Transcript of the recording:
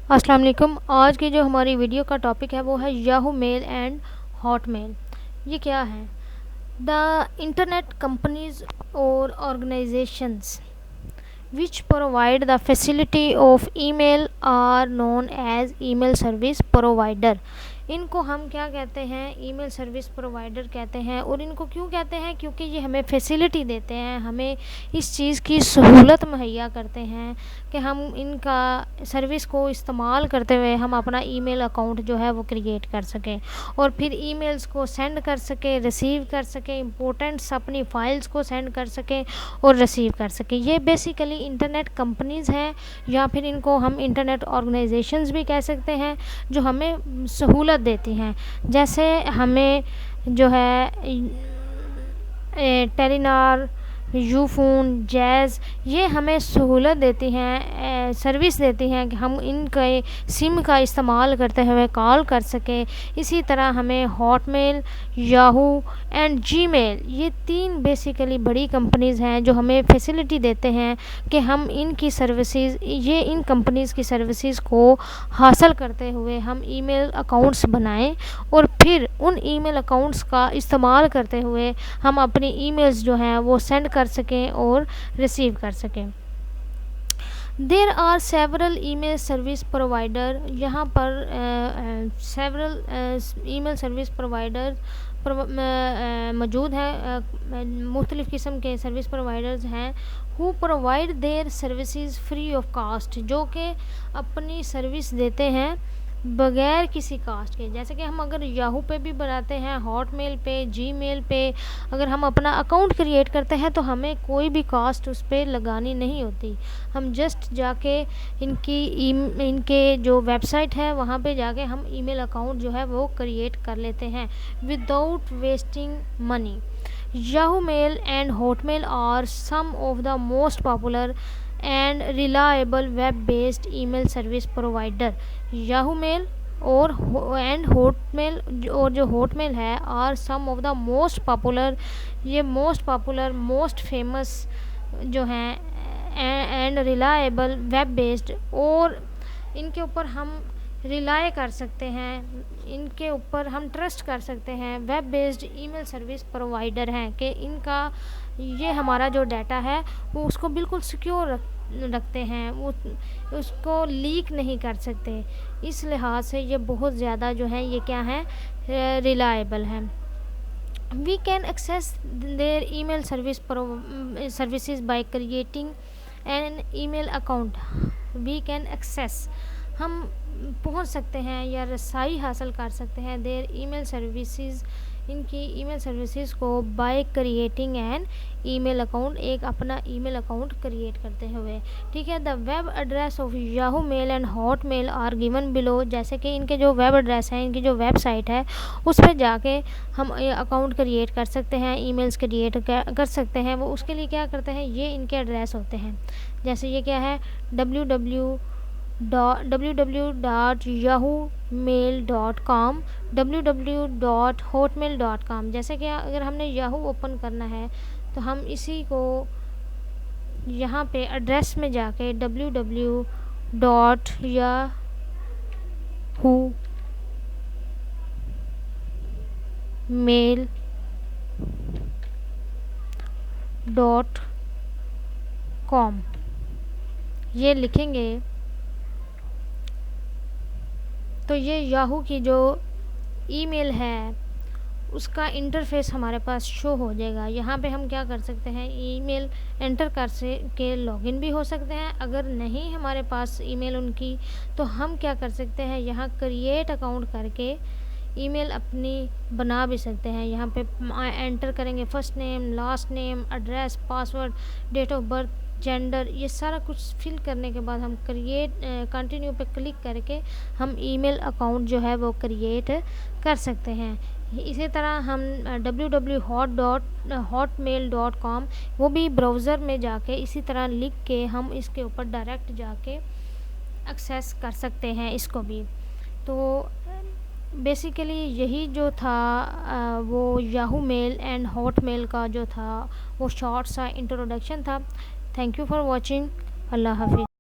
السلام علیکم. آج کی جو ہماری ویڈیو کا ٹاپک ہے وہ ہے یاہو میل اینڈ ہاٹ میل. یہ کیا ہے؟ دا انٹرنیٹ کمپنیز اور organisations which provide the facility of email are known as email service provider. ان کو ہم کیا کہتے ہیں؟ ای میل سروس پرووائڈر کہتے ہیں. اور ان کو کیوں کہتے ہیں؟ کیونکہ یہ ہمیں فیسیلٹی دیتے ہیں, ہمیں اس چیز کی سہولت مہیا کرتے ہیں کہ ہم ان کا سروس کو استعمال کرتے ہوئے ہم اپنا ای میل اکاؤنٹ جو ہے وہ کریٹ کر سکیں اور پھر ای میلز کو سینڈ کر سکیں, ریسیو کر سکیں, امپورٹنٹس اپنی فائلز کو سینڈ کر سکیں اور ریسیو کر سکیں. یہ بیسیکلی انٹرنیٹ کمپنیز ہیں یا پھر ان کو ہم انٹرنیٹ آرگنائزیشنز بھی کہہ سکتے ہیں جو ہمیں سہولت دیتی ہیں. جیسے ہمیں جو ہے ٹیلینار, یو فون, جیز, یہ ہمیں سہولت دیتی ہیں, سروس دیتی ہیں کہ ہم ان کے سم کا استعمال کرتے ہوئے کال کر سکیں. اسی طرح ہمیں ہاٹ میل, یاہو اینڈ جی میل, یہ تین بیسیکلی بڑی کمپنیز ہیں جو ہمیں فیسلٹی دیتے ہیں کہ ہم ان کی سروسز, ان کمپنیز کی سروسز کو حاصل کرتے ہوئے ہم ای میل اکاؤنٹس بنائیں اور پھر ان ای میل اکاؤنٹس کا استعمال کرتے ہوئے ہم اپنی ای میلز جو ہیں وہ سینڈ کر سکیں اور ریسیو کر سکیں. There are several email service provider. یہاں پر several email service provider موجود ہیں, مختلف قسم کے سروس پرووائڈرز ہیں who provide their services free of cost, جو کہ اپنی سروس دیتے ہیں بغیر کسی کاسٹ کے. جیسے کہ ہم اگر یاہو پہ بھی بناتے ہیں, ہاٹ میل پہ, جی میل پہ اگر ہم اپنا اکاؤنٹ کریٹ کرتے ہیں تو ہمیں کوئی بھی کاسٹ اس پہ لگانی نہیں ہوتی. ہم جسٹ جا کے ان کے جو ویب سائٹ ہے وہاں پہ جا کے ہم ای میل اکاؤنٹ جو ہے وہ کریٹ کر لیتے ہیں without wasting money. Yahoo Mail and Hotmail are some of the most popular and reliable web-based email service provider. Yahoo Mail اور جو ہاٹ میل ہے are some of the most popular, یہ most famous جو ہیں and reliable web-based, اور ان کے اوپر ہم ریلائی کر سکتے ہیں, ان کے اوپر ہم ٹرسٹ کر سکتے ہیں. ویب بیسڈ ای میل سروس پرووائڈر ہیں کہ ان کا یہ ہمارا جو ڈیٹا ہے وہ اس کو بالکل سیکیور رکھتے ہیں, وہ اس کو لیک نہیں کر سکتے. اس لحاظ سے یہ بہت زیادہ جو ہے یہ کیا ہیں, ریلائبل ہیں. We can access their email services by creating an email account. We can access, ہم پہنچ سکتے ہیں یا رسائی حاصل کر سکتے ہیں their email services, ان کی ای میل سروسز کو by creating an email account, ایک اپنا ای میل اکاؤنٹ کریٹ کرتے ہوئے. ٹھیک ہے. The web address of Yahoo mile and Hotmail are given below. جیسے کہ ان کے جو ویب ایڈریس ہیں, ان کی جو ویب سائٹ ہے اس پہ جا کے ہم اکاؤنٹ کریٹ کر سکتے ہیں, ای میلز کریٹ کر سکتے ہیں. وہ اس کے لیے کیا کرتے ہیں, یہ ان کے ایڈریس ہوتے ہیں. جیسے یہ کیا ہے, www.yahoomail.com, www.hotmail.com. جیسے کہ اگر ہم نے یاہو اوپن کرنا ہے تو ہم اسی کو یہاں پہ ایڈریس میں جا کے www.yahoomail.com یہ لکھیں گے تو یہ یاہو کی جو ای میل ہے اس کا انٹرفیس ہمارے پاس شو ہو جائے گا. یہاں پہ ہم کیا کر سکتے ہیں, ای میل انٹر کر کے لاگ ان بھی ہو سکتے ہیں. اگر نہیں ہمارے پاس ای میل ان کی تو ہم کیا کر سکتے ہیں, یہاں کریٹ اکاؤنٹ کر کے ای میل اپنی بنا بھی سکتے ہیں. یہاں پہ انٹر کریں گے first name, last name, address, password, date of birth, gender, یہ سارا کچھ فل کرنے کے بعد ہم کنٹینیو پہ کلک کر کے ہم ای میل اکاؤنٹ جو ہے وہ کریٹ کر سکتے ہیں. اسی طرح ہم www.hotmail.com وہ بھی براؤزر میں جا کے اسی طرح لکھ کے ہم اس کے اوپر ڈائریکٹ جا کے ایکسیس کر سکتے ہیں اس کو بھی. تو بیسیکلی یہی جو تھا وہ Yahoo mile and Hotmail کا جو تھا وہ شارٹ سا انٹروڈکشن تھا. Thank you for watching. Allah حافظ.